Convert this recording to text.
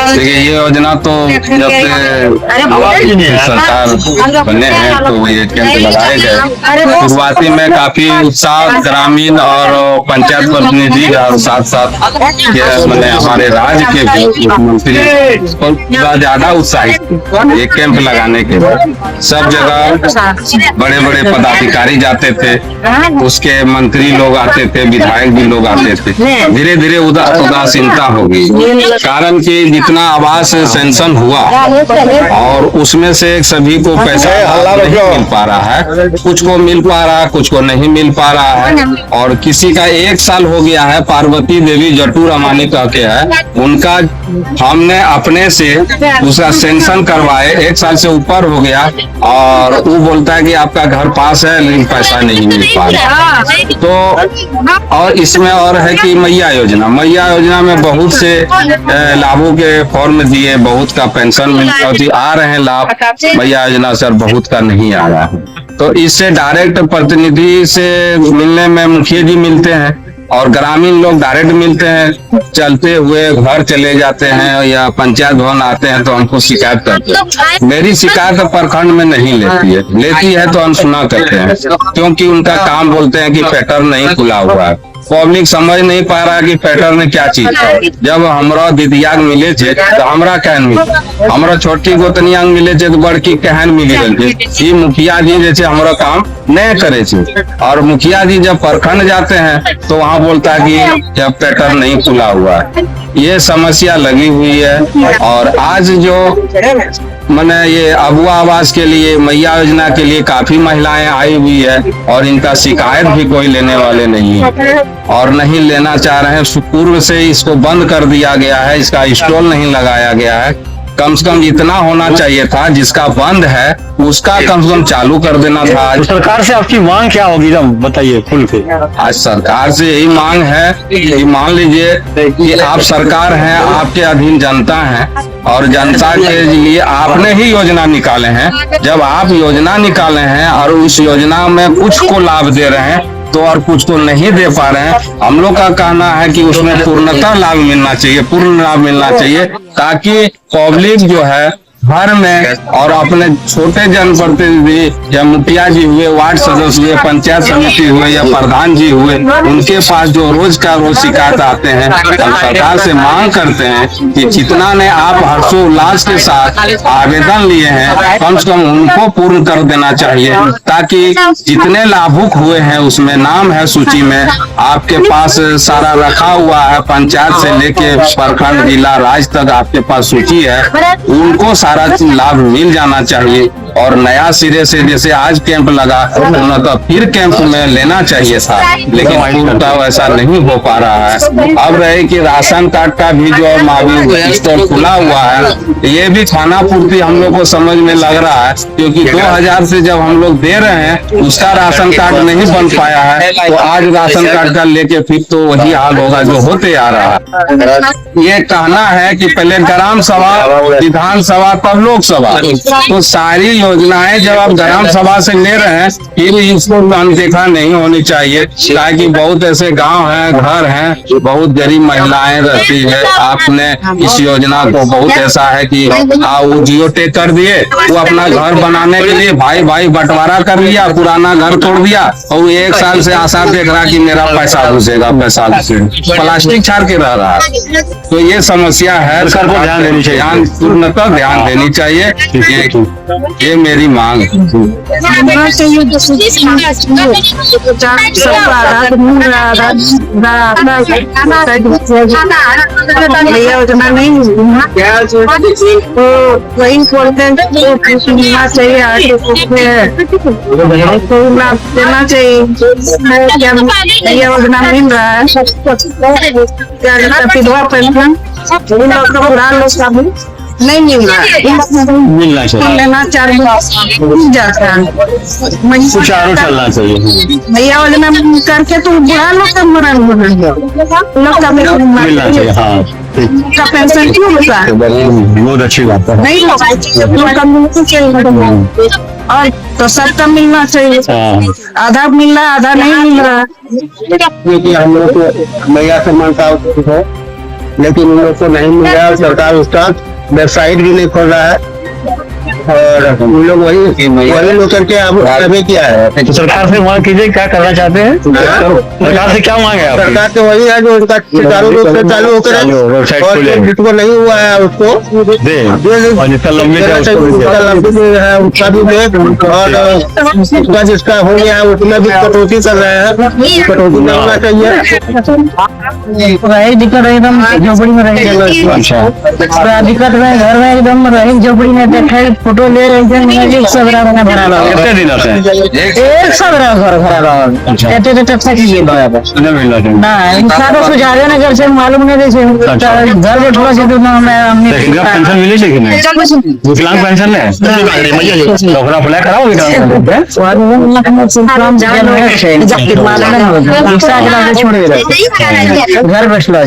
देखिए ये योजना तो जब से सरकार बने हैं तो ये कैंप लगाए गए। शुरुआती में काफी उत्साह ग्रामीण और पंचायत प्रतिनिधि और साथ साथ मैंने हमारे राज्य के भी मुख्यमंत्री ज्यादा उत्साहित ये कैंप लगाने के बाद। सब जगह बड़े बड़े पदाधिकारी जाते थे, उसके मंत्री लोग आते थे, विधायक भी लोग आते थे। धीरे धीरे उदासीनता हो गई, कारण कि जितना आवास सेंक्शन हुआ और उसमें से सभी को पैसा नहीं मिल पा रहा है, कुछ को मिल पा रहा है, कुछ को नहीं मिल पा रहा है। और किसी का 1 साल हो गया है, पार्वती देवी जटू रमानी कह के है, उनका हमने अपने से उसका सेंक्शन करवाए, 1 साल से ऊपर हो गया और वो बोलता है कि आपका घर पास है लेकिन पैसा नहीं मिल पा रहा। तो और इसमें और है कि मैया योजना में बहुत से लाभों के फॉर्म दिए, बहुत का पेंशन मिलती आ रहे हैं लाभ, मैया योजना सर बहुत का नहीं आ रहा है। तो इससे डायरेक्ट प्रतिनिधि से मिलने में मुखिया जी मिलते हैं और ग्रामीण लोग डायरेक्ट मिलते हैं, चलते हुए घर चले जाते हैं या पंचायत भवन आते हैं तो हमको शिकायत करते हैं। मेरी शिकायत प्रखंड में नहीं लेती है तो अनसुना करते हैं, क्योंकि उनका काम बोलते हैं कि पैटर्न नहीं खुला हुआ है। पब्लिक समझ नहीं पा रहा कि पैटर्न में क्या चीज है। जब हमरा दिदियाग मिले थे तो हमरा कहन मिले, हमरा छोटी गोतनियाग मिले थे तो बड़की कहन मिली रही। मुखिया जी जैसे हमारा काम नहीं करे थे और मुखिया जी जब प्रखंड जाते हैं तो वहाँ बोलता है कि जब पैटर्न नहीं खुला हुआ है। ये समस्या लगी हुई है और आज जो मैंने ये अबुआ आवास के लिए, मैया योजना के लिए काफी महिलाएं आई हुई है और इनका शिकायत भी कोई लेने वाले नहीं है और नहीं लेना चाह रहे हैं। पूर्व से इसको बंद कर दिया गया है, इसका स्टॉल नहीं लगाया गया है। कम से कम इतना होना चाहिए था, जिसका बंद है उसका कम से कम चालू कर देना था। तो सरकार से आपकी मांग क्या होगी, बताइए खुल के। आज सरकार से यही मांग है कि मान लीजिए कि आप सरकार हैं, आपके अधीन जनता है और जनता के लिए आपने ही योजना निकाले हैं। जब आप योजना निकाले हैं और उस योजना में कुछ को लाभ दे रहे हैं तो और कुछ को नहीं दे पा रहे हैं, हम लोग का कहना है कि उसमें पूर्णतः लाभ मिलना चाहिए, पूर्ण लाभ मिलना चाहिए, ताकि पब्लिक जो है घर में और अपने छोटे जनप्रतिनिधि या मुखिया जी हुए, वार्ड सदस्य हुए, पंचायत समिति हुए या प्रधान जी हुए, उनके पास जो रोज का रोज शिकायत आते हैं, हम सरकार से मांग करते हैं कि जितना ने आप हर्षोल्लास के साथ आवेदन लिए हैं कम से कम उनको पूर्ण कर देना चाहिए, ताकि जितने लाभुक हुए हैं उसमें नाम है सूची में, आपके पास सारा रखा हुआ है, पंचायत से लेके प्रखंड जिला राज्य तक आपके पास सूची है, उनको सारा लाभ मिल जाना चाहिए। और नया सिरे से जैसे आज कैंप लगा तो फिर कैंप में लेना चाहिए था, लेकिन पूर्णतः वैसा नहीं हो पा रहा है। अब रहे कि राशन कार्ड का भी जो मावी स्टॉल खुला हुआ है, ये भी खाना पूर्ति हम लोग को समझ में लग रहा है, क्योंकि 2000 से जब हम लोग दे रहे हैं उसका राशन कार्ड नहीं बन पाया है, तो आज राशन कार्ड का लेके फिर तो वही हाल होगा जो होते आ रहा है। ये कहना है कि पहले ग्राम सभा, विधानसभा, तब लोकसभा, तो सारी योजनाएं जब आप ग्राम सभा से ले रहे हैं फिर इसको अनदेखा नहीं होनी चाहिए, ताकि बहुत ऐसे गांव हैं, घर हैं, बहुत गरीब महिलाएं रहती है। आपने इस योजना को बहुत ऐसा है कि वो जियो टेक कर दिए, वो अपना घर बनाने के लिए भाई भाई बंटवारा कर लिया, पुराना घर तोड़ दिया और 1 साल से आशा देख रहा कि मेरा पैसा घुसेगा, पैसा प्लास्टिक छाड़ के रह रहा है। तो ये समस्या है, सरकार को ध्यान देनी चाहिए, पूर्णतः ध्यान देनी चाहिए। ये मेरी मांग है। योजना नहीं वही बोलते मिलना चाहिए, लाभ देना चाहिए। योजना मिल रहा है विधवा पेंशन, बुरा लोग का भी नहीं मिल रहा है, मिलना चाहिए, लेना चाहिए, सुचारू चलना चाहिए। भैया योजना करके तो बुरा लोग का लोग का मिलना चाहिए। हाँ का पेंशन क्यों होता है, बहुत अच्छी बात है। नहीं और तो सबका मिलना चाहिए, आधा मिल रहा आधा नहीं मिल रहा। क्योंकि हम लोग को मैया से मांगता है लेकिन उन लोग को नहीं मिल रहा है। सरकार उसका वेबसाइट भी नहीं खोल रहा है और उन लोग वही लोग करके अब सर्वे किया है। तो सरकार से मांग कीजिए, क्या करना चाहते हैं? सरकार से क्या मांगे आप? सरकार से वही है जो उनका चालू रूप से चालू होकर वेबसाइट और खोले, जिसको नहीं हुआ है उसको दे, और जितना लंबी है उसको भी दे। जिसका लंबित है उसका भी दे और उसका जिसका हो गया है उसमें भी कटौती कर रहे हैं। कटौती नहीं होना चाहिए। रही दिक्कत है, एकदम झोपड़ी में रही अच्छा, बड़ा दिक्कत में, घर में एकदम रही झोपड़ी में देखे फोटो ले रहे थे, एक सबरा में भरा रहा कितने दिन से? एक सबरा घर भरा रहा अच्छा। कहते थे तब तक ये नहीं मिल रहा है। ना इंसान सुझावे ना घर से मालूम नहीं जैसे घर में थोड़ा सा तो ना मैं लेकिन क्या पेंशन मिली थी कि नहीं? विकलांग पेंशन है तो ओकरा अप्लाई कराओ विकलांग पेंशन। छोड़ घर बैठला